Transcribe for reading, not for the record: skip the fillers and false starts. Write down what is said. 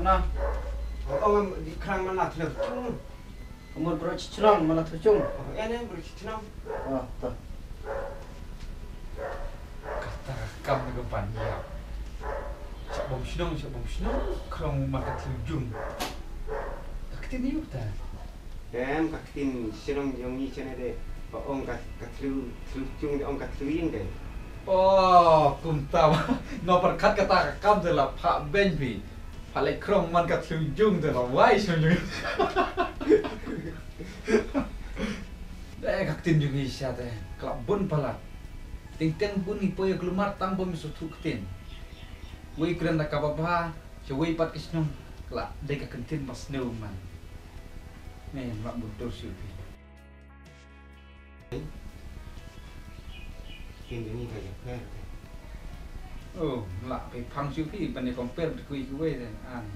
na. Ông đi khang mà là thằng chung. Kamu bercicrang malah tercung. Ini bercicrang. Tuh. Kata kamu ke banyak. Cak bom sinong, kerong makan telujung. Kakti ni apa? Em các tin sinong giống như thế này đây. Ông các thứ chung ông các thứ yên đây. Oh, kum tahu. No perkat kata kamu adalah Pak Benbi. Pak lek kerong makan telujung adalah wai sebenarnya. Kaktin juga isya teh. Kelak bun pala. Ting bun ni poyo kelumar tang bom sutu ketin. Wei keren tak apa-apa. Cewek pat kisnum. Kelak deka kentin pas neuman. Mak butuh sih. Ini kayak apa? Oh, lah pe phang siêu phi ban này compare kui kui then an.